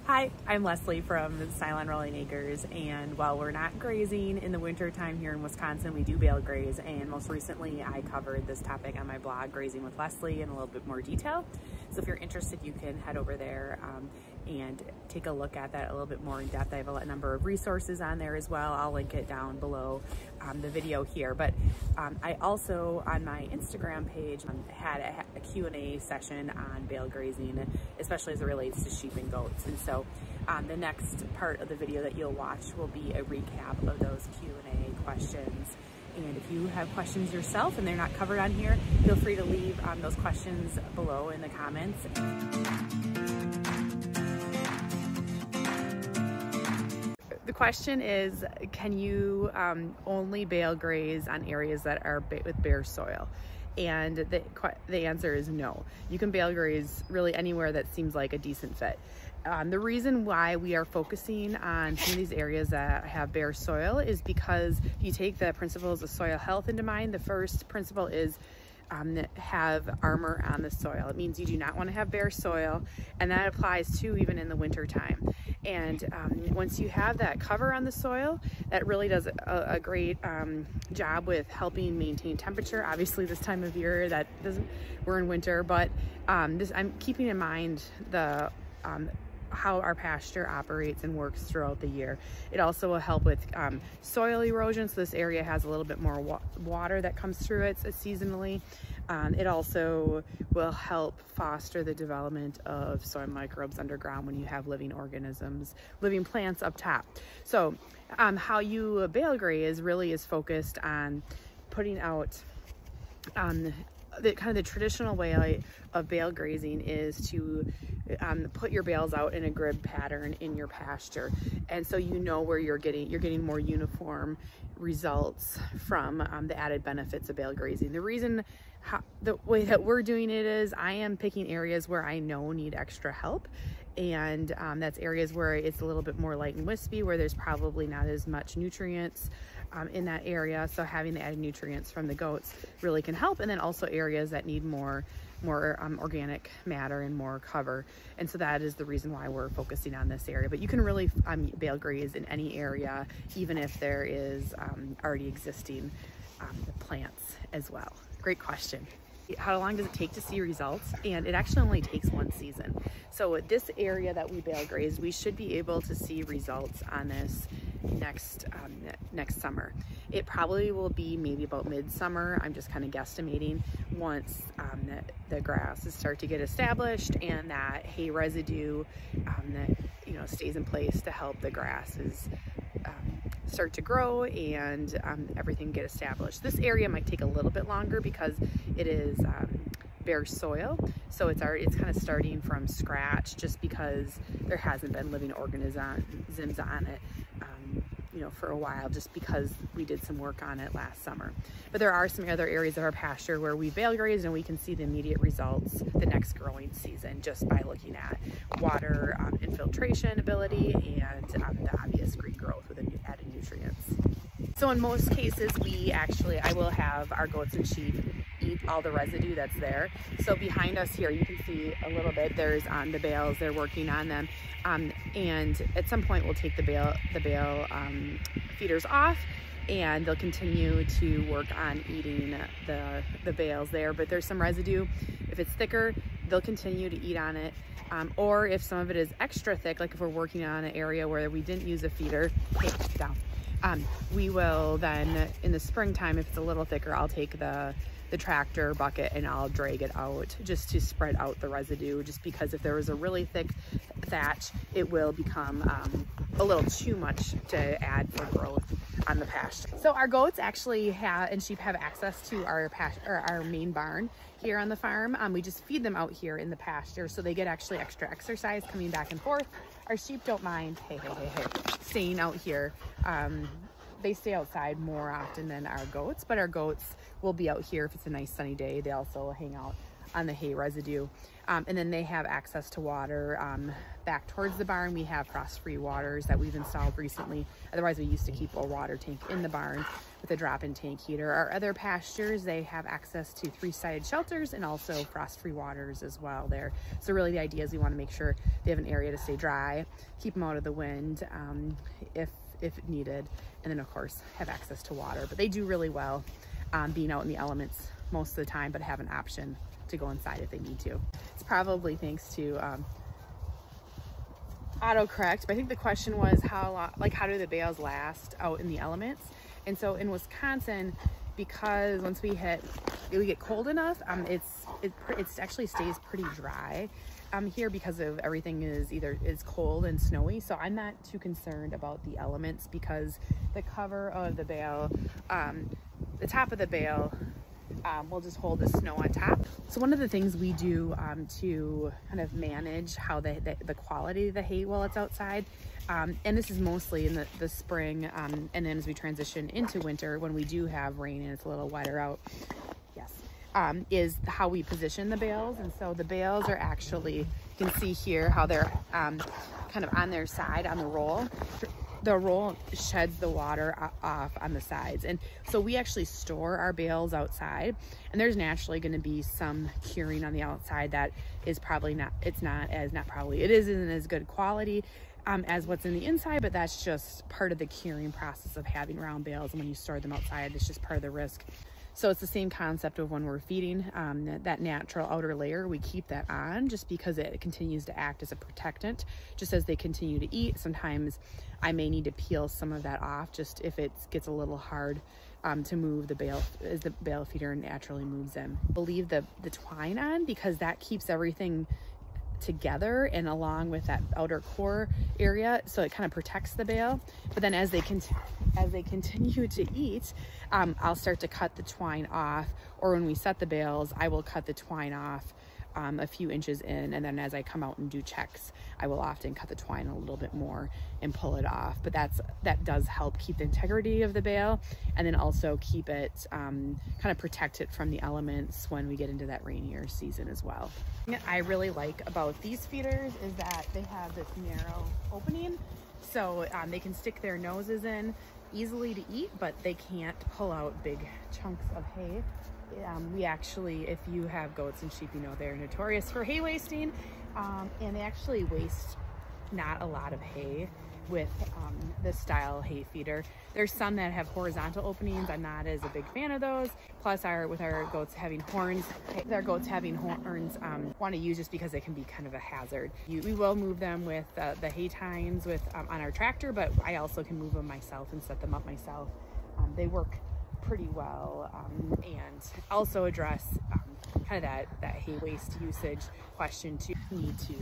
Hi, I'm Leslie from Cylon Rolling Acres, and while we're not grazing in the winter time here in Wisconsin, we do bale graze, and most recently I covered this topic on my blog, Grazing with Leslie, in a little bit more detail. So if you're interested, you can head over there and take a look at that a little bit more in depth. I have a number of resources on there as well. I'll link it down below the video here. But I also, on my Instagram page, had a Q&A session on bale grazing, especially as it relates to sheep and goats. And so the next part of the video that you'll watch will be a recap of those Q&A questions. And if you have questions yourself and they're not covered on here, feel free to leave those questions below in the comments. The question is, can you only bale graze on areas that are with bare soil? And the answer is no. You can bale graze really anywhere that seems like a decent fit. The reason why we are focusing on some of these areas that have bare soil is because you take the principles of soil health into mind. The first principle is have armor on the soil. It means you do not want to have bare soil, and that applies too even in the winter time. And once you have that cover on the soil, that really does a great job with helping maintain temperature. Obviously this time of year we're in winter, but I'm keeping in mind the how our pasture operates and works throughout the year. It also will help with soil erosion, so this area has a little bit more water that comes through it seasonally. It also will help foster the development of soil microbes underground when you have living organisms, living plants up top. So how you bale graze really is focused on putting out the traditional way of bale grazing is to put your bales out in a grid pattern in your pasture, and so you know where you're getting more uniform results from the added benefits of bale grazing. The way that we're doing it is I am picking areas where I know need extra help, and that's areas where it's a little bit more light and wispy, where there's probably not as much nutrients in that area. So having the added nutrients from the goats really can help. And then also areas that need more organic matter and more cover. And so that is the reason why we're focusing on this area. But you can really bale graze in any area, even if there is already existing plants as well. Great question. How long does it take to see results? And it actually only takes one season. So this area that we bale graze, we should be able to see results on this next summer. It probably will be maybe about midsummer. I'm just kind of guesstimating, once the grasses start to get established and that hay residue that stays in place to help the grasses start to grow and everything get established. This area might take a little bit longer because it is bare soil, so it's kind of starting from scratch, just because there hasn't been living organisms on it for a while, just because we did some work on it last summer. But there are some other areas of our pasture where we bale graze and we can see the immediate results the next growing season just by looking at water infiltration ability and the obvious green growth with added nutrients. So in most cases, I will have our goats and sheep eat all the residue that's there. So behind us here, you can see a little bit, there's the bales, they're working on them. And at some point we'll take the bale feeders off, and they'll continue to work on eating the bales there. But there's some residue. If it's thicker, they'll continue to eat on it. Or if some of it is extra thick, like if we're working on an area where we didn't use a feeder, we will then, in the springtime, if it's a little thicker, I'll take the tractor bucket and I'll drag it out just to spread out the residue, just because if there was a really thick thatch, it will become a little too much to add for growth on the pasture. So our goats actually and sheep have access to our main barn here on the farm. We just feed them out here in the pasture, so they get actually extra exercise coming back and forth. Our sheep don't mind, hey, staying out here. They stay outside more often than our goats, but our goats will be out here if it's a nice sunny day. They also hang out the hay residue. And then they have access to water back towards the barn. We have frost-free waters that we've installed recently. Otherwise, we used to keep a water tank in the barn with a drop-in tank heater. Our other pastures, they have access to 3-sided shelters and also frost-free waters as well there. So really the idea is we want to make sure they have an area to stay dry, keep them out of the wind if needed, and then of course have access to water. But they do really well being out in the elements most of the time, but have an option to go inside if they need to. It's probably thanks to autocorrect, but I think the question was how do the bales last out in the elements? And so in Wisconsin, because once we get cold enough, it actually stays pretty dry here because of everything is cold and snowy. So I'm not too concerned about the elements because the cover of the bale, the top of the bale, will just hold the snow on top. So one of the things we do to kind of manage how the quality of the hay while it's outside, and this is mostly in the spring, and then as we transition into winter when we do have rain and it's a little wetter out, yes, is how we position the bales. And so the bales are actually, you can see here how they're kind of on their side on the roll. The roll sheds the water off on the sides, and so we actually store our bales outside, and there's naturally going to be some curing on the outside that is probably not, it isn't as good quality as what's in the inside, but that's just part of the curing process of having round bales. And when you store them outside, it's just part of the risk. So it's the same concept of when we're feeding, that natural outer layer, we keep that on just because it continues to act as a protectant. Just as they continue to eat, sometimes I may need to peel some of that off just if it gets a little hard to move the bale as the bale feeder naturally moves in. We'll leave the twine on because that keeps everything together and along with that outer core area, so it kind of protects the bale. But then as they continue to eat, I'll start to cut the twine off, or when we set the bales, I will cut the twine off a few inches in, and then as I come out and do checks, I will often cut the twine a little bit more and pull it off. But that does help keep the integrity of the bale, and then also keep it kind of protect it from the elements when we get into that rainier season as well. What I really like about these feeders is that they have this narrow opening, so they can stick their noses in easily to eat, but they can't pull out big chunks of hay. We actually, if you have goats and sheep, you know they're notorious for hay wasting, and they actually waste not a lot of hay with this style hay feeder. There's some that have horizontal openings. I'm not as a big fan of those. Plus with our goats having horns, want to use just because they can be kind of a hazard. We will move them with the hay tines on our tractor, but I also can move them myself and set them up myself. They work pretty well, and also address kind of that hay waste usage question too. Need to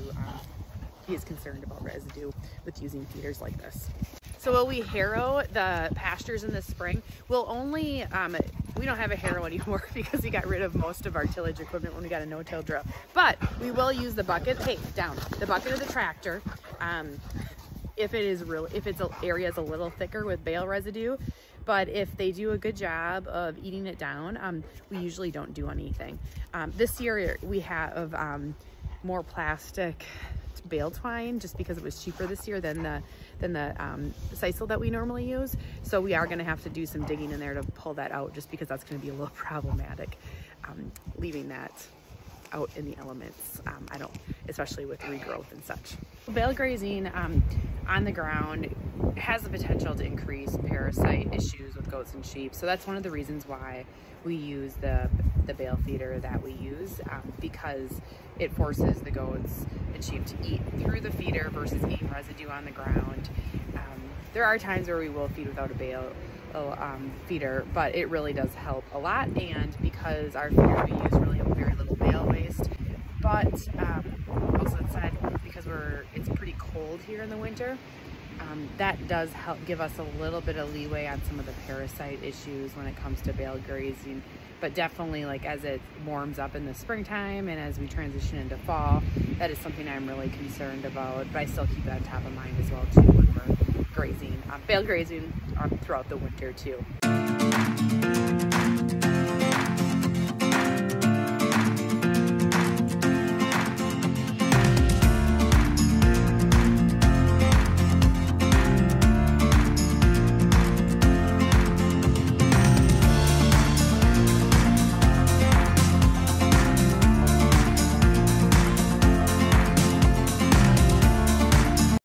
be as concerned about residue with using feeders like this. So will we harrow the pastures in the spring? We'll only, we don't have a harrow anymore because we got rid of most of our tillage equipment when we got a no-till drill. But we will use the bucket, the bucket of the tractor. If its area is a little thicker with bale residue. But if they do a good job of eating it down, we usually don't do anything. This year we have more plastic bale twine just because it was cheaper this year than the sisal that we normally use. So we are going to have to do some digging in there to pull that out, just because that's going to be a little problematic, leaving that out in the elements. Especially with regrowth and such. Bale grazing on the ground has the potential to increase parasite issues with goats and sheep. So that's one of the reasons why we use the bale feeder that we use, because it forces the goats and sheep to eat through the feeder versus eating residue on the ground. There are times where we will feed without a bale feeder, but it really does help a lot. And because our feeders we use really have very little bale waste, but also inside, because it's pretty cold here in the winter, that does help give us a little bit of leeway on some of the parasite issues when it comes to bale grazing. But definitely, like, as it warms up in the springtime and as we transition into fall, that is something I'm really concerned about. But I still keep it on top of mind as well too when we're grazing, bale grazing throughout the winter too.